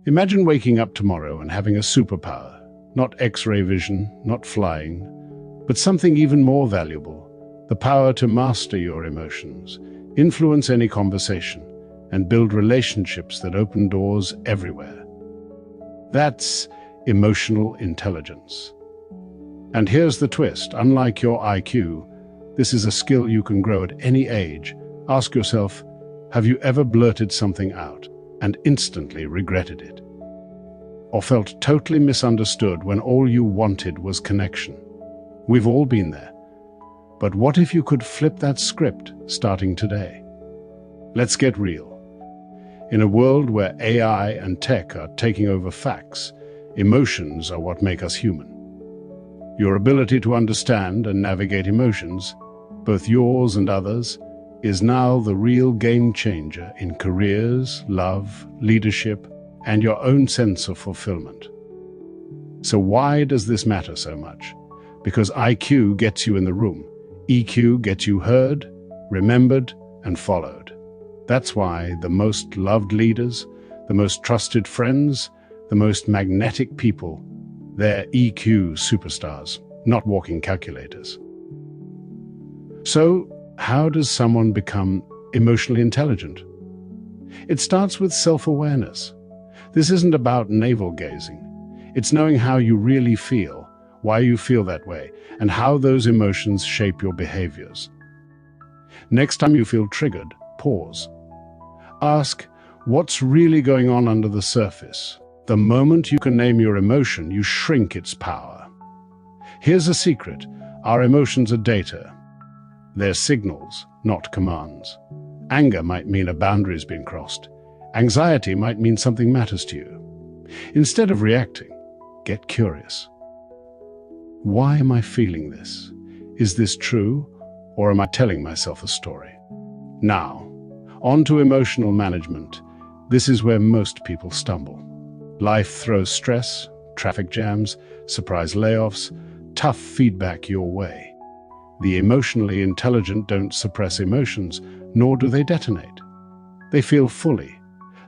Imagine waking up tomorrow and having a superpower, not X-ray vision, not flying, but something even more valuable, the power to master your emotions, influence any conversation, and build relationships that open doors everywhere. That's emotional intelligence. And here's the twist: unlike your IQ, this is a skill you can grow at any age. Ask yourself, have you ever blurted something out and instantly regretted it? Or felt totally misunderstood when all you wanted was connection? We've all been there. But what if you could flip that script starting today? Let's get real. In a world where AI and tech are taking over facts, emotions are what make us human. Your ability to understand and navigate emotions, both yours and others, is now the real game changer in careers, love, leadership, and your own sense of fulfillment. So why does this matter so much? Because IQ gets you in the room. EQ gets you heard, remembered, and followed. That's why the most loved leaders, the most trusted friends, the most magnetic people, they're EQ superstars, not walking calculators. So, how does someone become emotionally intelligent? It starts with self-awareness. This isn't about navel-gazing. It's knowing how you really feel, why you feel that way, and how those emotions shape your behaviors. Next time you feel triggered, pause. Ask, what's really going on under the surface? The moment you can name your emotion, you shrink its power. Here's a secret: our emotions are data. They're signals, not commands. Anger might mean a boundary's been crossed. Anxiety might mean something matters to you. Instead of reacting, get curious. Why am I feeling this? Is this true, or am I telling myself a story? Now, on to emotional management. This is where most people stumble. Life throws stress, traffic jams, surprise layoffs, tough feedback your way. The emotionally intelligent don't suppress emotions, nor do they detonate. They feel fully.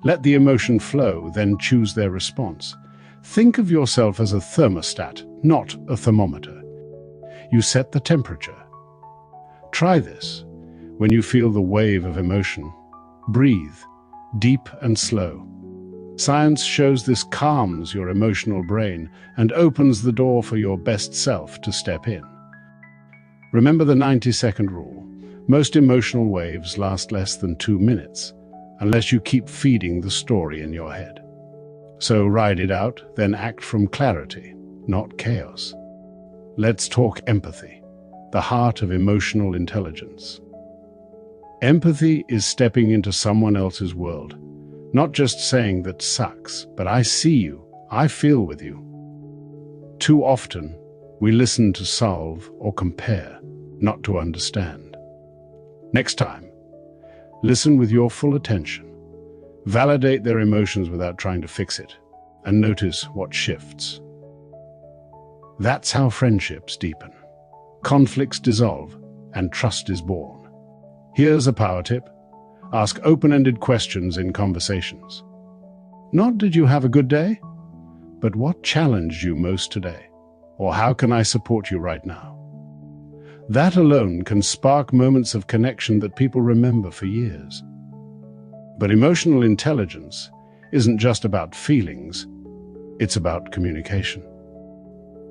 Let the emotion flow, then choose their response. Think of yourself as a thermostat, not a thermometer. You set the temperature. Try this. When you feel the wave of emotion, breathe, deep and slow. Science shows this calms your emotional brain and opens the door for your best self to step in. Remember the 90-second rule. Most emotional waves last less than 2 minutes, unless you keep feeding the story in your head. So ride it out, then act from clarity, not chaos. Let's talk empathy, the heart of emotional intelligence. Empathy is stepping into someone else's world, not just saying that sucks, but I see you, I feel with you. Too often, we listen to solve or compare, not to understand. Next time, listen with your full attention. Validate their emotions without trying to fix it, and notice what shifts. That's how friendships deepen, conflicts dissolve, and trust is born. Here's a power tip. Ask open-ended questions in conversations. Not "did you have a good day?" but "what challenged you most today?" or "how can I support you right now?" That alone can spark moments of connection that people remember for years. But emotional intelligence isn't just about feelings, it's about communication.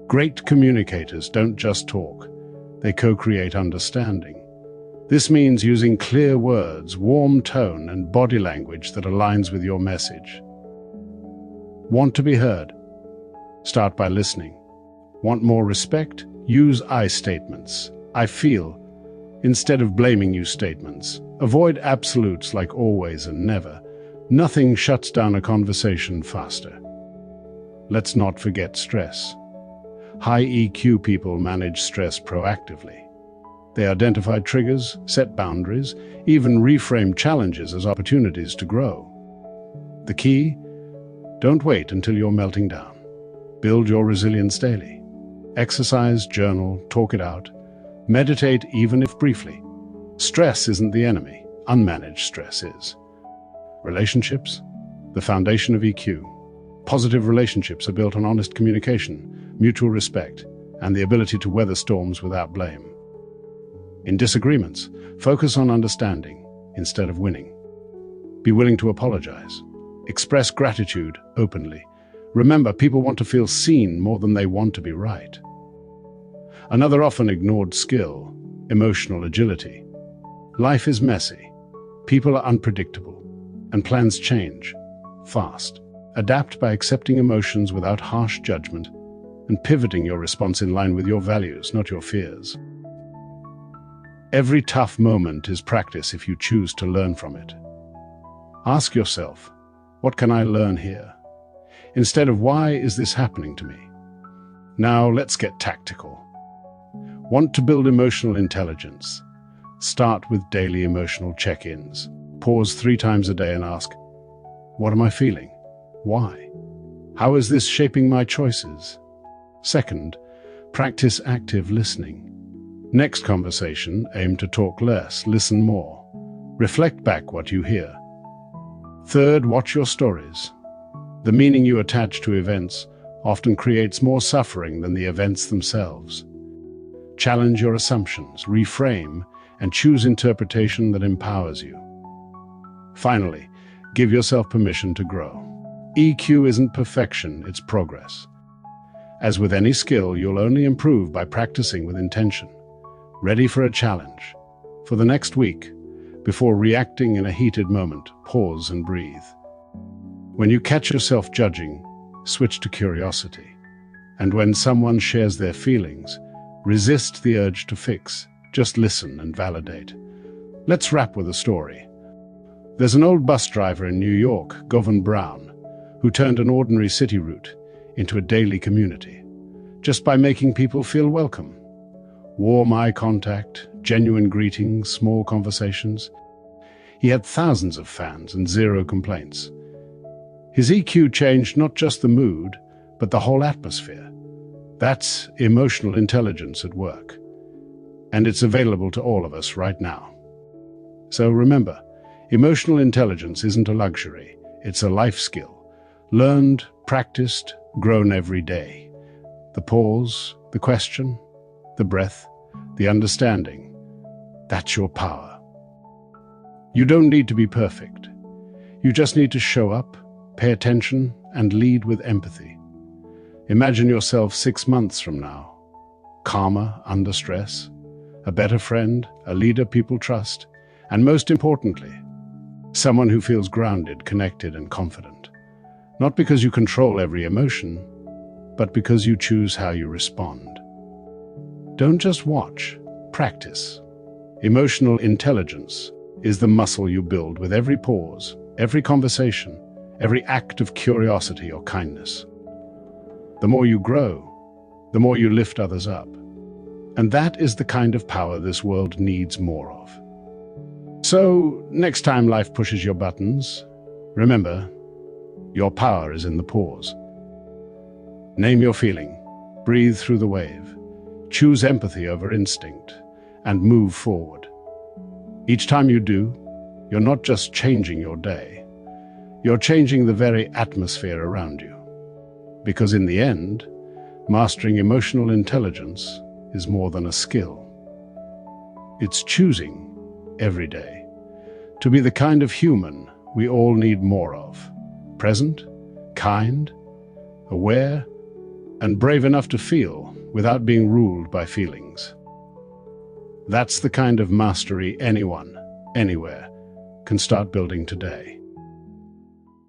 Great communicators don't just talk, they co-create understanding. This means using clear words, warm tone, and body language that aligns with your message. Want to be heard? Start by listening. Want more respect? Use I statements. I feel, instead of blaming you statements. Avoid absolutes like always and never. Nothing shuts down a conversation faster. Let's not forget stress. High EQ people manage stress proactively. They identify triggers, set boundaries, even reframe challenges as opportunities to grow. The key? Don't wait until you're melting down. Build your resilience daily. Exercise, journal, talk it out. Meditate, even if briefly. Stress isn't the enemy. Unmanaged stress is. Relationships? The foundation of EQ. Positive relationships are built on honest communication, mutual respect, and the ability to weather storms without blame. In disagreements, focus on understanding instead of winning. Be willing to apologize. Express gratitude openly. Remember, people want to feel seen more than they want to be right. Another often ignored skill, emotional agility. Life is messy. People are unpredictable, and plans change fast. Adapt by accepting emotions without harsh judgment and pivoting your response in line with your values, not your fears. Every tough moment is practice if you choose to learn from it. Ask yourself, what can I learn here? Instead of why is this happening to me? Now let's get tactical. Want to build emotional intelligence? Start with daily emotional check-ins. Pause 3 times a day and ask, what am I feeling? Why? How is this shaping my choices? Second, practice active listening. Next conversation, aim to talk less, listen more. Reflect back what you hear. Third, watch your stories. The meaning you attach to events often creates more suffering than the events themselves. Challenge your assumptions, reframe, and choose interpretation that empowers you. Finally, give yourself permission to grow. EQ isn't perfection, it's progress. As with any skill, you'll only improve by practicing with intention. Ready for a challenge. For the next week, before reacting in a heated moment, pause and breathe. When you catch yourself judging, switch to curiosity. And when someone shares their feelings, resist the urge to fix. Just listen and validate. Let's wrap with a story. There's an old bus driver in New York, Govan Brown, who turned an ordinary city route into a daily community, just by making people feel welcome. Warm eye contact, genuine greetings, small conversations. He had thousands of fans and 0 complaints. His EQ changed not just the mood, but the whole atmosphere. That's emotional intelligence at work. And it's available to all of us right now. So remember, emotional intelligence isn't a luxury, it's a life skill. Learned, practiced, grown every day. The pause, the question, the breath, the understanding. That's your power. You don't need to be perfect. You just need to show up, pay attention, and lead with empathy. Imagine yourself 6 months from now. Calmer, under stress, a better friend, a leader people trust, and most importantly, someone who feels grounded, connected, and confident. Not because you control every emotion, but because you choose how you respond. Don't just watch, practice. Emotional intelligence is the muscle you build with every pause, every conversation, every act of curiosity or kindness. The more you grow, the more you lift others up. And that is the kind of power this world needs more of. So, next time life pushes your buttons, remember, your power is in the pause. Name your feeling, breathe through the wave, choose empathy over instinct, and move forward. Each time you do, you're not just changing your day, you're changing the very atmosphere around you. Because in the end, mastering emotional intelligence is more than a skill. It's choosing, every day, to be the kind of human we all need more of. Present, kind, aware, and brave enough to feel without being ruled by feelings. That's the kind of mastery anyone, anywhere, can start building today.